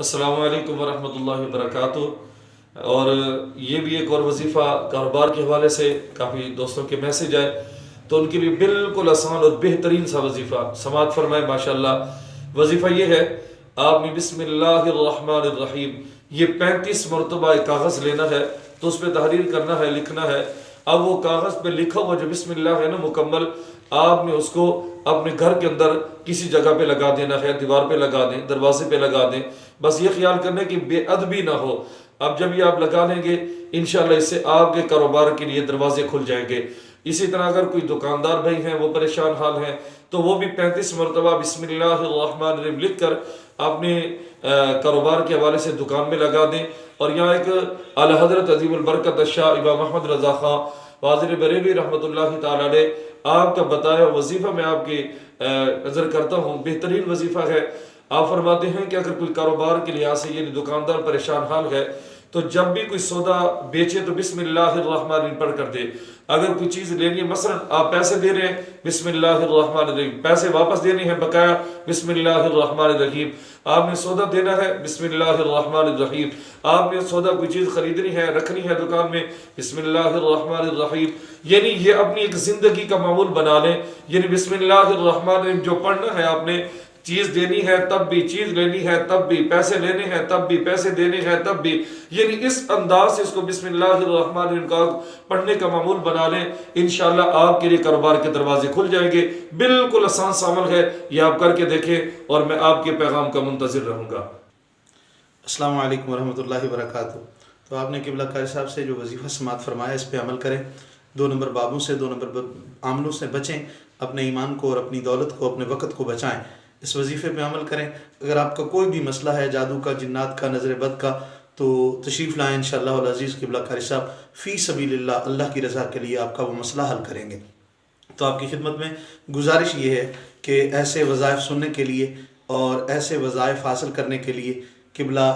السلام علیکم ورحمۃ اللہ وبرکاتہ۔ اور یہ بھی ایک اور وظیفہ کاروبار کے حوالے سے کافی دوستوں کے میسج آئے، تو ان کے لیے بالکل آسان اور بہترین سا وظیفہ سماعت فرمائے ماشاءاللہ۔ وظیفہ یہ ہے، آپ نے بسم اللہ الرحمن الرحیم یہ 35 مرتبہ ایک کاغذ لینا ہے، تو اس پہ تحریر کرنا ہے، لکھنا ہے۔ اب وہ کاغذ پہ لکھا ہوا جو بسم اللہ ہے نا مکمل، آپ نے اس کو اپنے گھر کے اندر کسی جگہ پہ لگا دینا ہے، دیوار پہ لگا دیں، دروازے پہ لگا دیں۔ بس یہ خیال کرنے کہ بے ادبی نہ ہو۔ اب جب یہ آپ لگا لیں گے انشاءاللہ اس سے آپ کے کاروبار کے لیے دروازے کھل جائیں گے۔ اسی طرح اگر کوئی دکاندار بھائی ہیں وہ پریشان حال ہیں، تو وہ بھی 35 مرتبہ بسم اللہ الرحمن الرحیم لکھ کر اپنے کاروبار کے حوالے سے دکان میں لگا دیں۔ اور یہاں ایک اعلی حضرت عظیم البرکت شاہ امام محمد رضا خان واضح بریلوی رحمۃ اللہ تعالی علیہ آپ کا بتایا وظیفہ میں آپ کی نظر کرتا ہوں، بہترین وظیفہ ہے۔ آپ فرماتے ہیں کہ اگر کوئی کاروبار کے لحاظ سے یعنی دکاندار پریشان حال ہے، تو جب بھی کوئی سودا بیچے تو بسم اللہ الرحمن الرحیم پڑھ کر دے۔ اگر کوئی چیز لینی ہے، مثلا آپ پیسے دے رہے ہیں، بسم اللہ الرحمن الرحیم، پیسے واپس دینے ہیں بقایا، بسم اللہ الرحمن الرحیم، آپ نے سودا دینا ہے، بسم اللہ الرحمن الرحیم، آپ نے سودا کوئی چیز خریدنی ہے، رکھنی ہے دکان میں، بسم اللہ الرحمن الرحیم۔ یعنی یہ اپنی ایک زندگی کا معمول بنا لیں، یعنی بسم اللہ الرحمن الرحیم جو پڑھنا ہے آپ نے، چیز دینی ہے تب بھی، چیز لینی ہے تب بھی، پیسے لینے ہیں تب بھی، پیسے دینے ہیں تب بھی، یعنی اس انداز سے اس کو بسم اللہ الرحمن الرحیم کا پڑھنے کا معمول بنا لیں۔ انشاءاللہ آپ کے لیے کاروبار کے دروازے کھل جائیں گے۔ بالکل آسان سا عمل ہے، یہ آپ کر کے دیکھیں اور میں آپ کے پیغام کا منتظر رہوں گا۔ السلام علیکم ورحمۃ اللہ وبرکاتہ۔ تو آپ نے قبلہ قاری صاحب سے جو وظیفہ سماعت فرمایا اس پہ عمل کریں۔ 2 نمبر بابوں سے، 2 نمبر عاملوں سے بچیں، اپنے ایمان کو اور اپنی دولت کو، اپنے وقت کو بچائیں۔ اس وظیفے پہ عمل کریں۔ اگر آپ کا کوئی بھی مسئلہ ہے جادو کا، جنات کا، نظر بد کا، تو تشریف لائیں انشاءاللہ العزیز۔ قبلہ قاری صاحب فی سبیل اللہ کی رضا کے لیے آپ کا وہ مسئلہ حل کریں گے۔ تو آپ کی خدمت میں گزارش یہ ہے کہ ایسے وظائف سننے کے لیے اور ایسے وظائف حاصل کرنے کے لیے قبلہ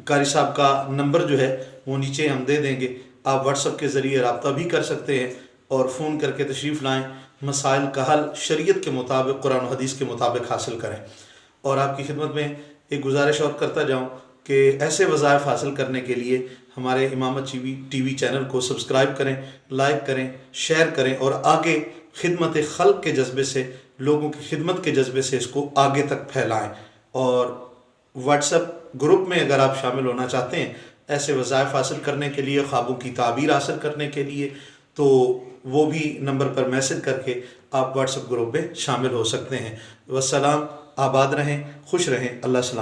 قاری صاحب کا نمبر جو ہے وہ نیچے ہم دے دیں گے۔ آپ واٹس ایپ کے ذریعے رابطہ بھی کر سکتے ہیں اور فون کر کے تشریف لائیں، مسائل کا حل شریعت کے مطابق، قرآن و حدیث کے مطابق حاصل کریں۔ اور آپ کی خدمت میں ایک گزارش اور کرتا جاؤں کہ ایسے وظائف حاصل کرنے کے لیے ہمارے امامت ٹی وی چینل کو سبسکرائب کریں، لائک کریں، شیئر کریں، اور آگے خدمت خلق کے جذبے سے، لوگوں کی خدمت کے جذبے سے اس کو آگے تک پھیلائیں۔ اور واٹس ایپ گروپ میں اگر آپ شامل ہونا چاہتے ہیں ایسے وظائف حاصل کرنے کے لیے، خوابوں کی تعبیر حاصل کرنے کے لیے، تو وہ بھی نمبر پر میسج کر کے آپ واٹس ایپ گروپ میں شامل ہو سکتے ہیں۔ والسلام، آباد رہیں، خوش رہیں، اللہ سلام۔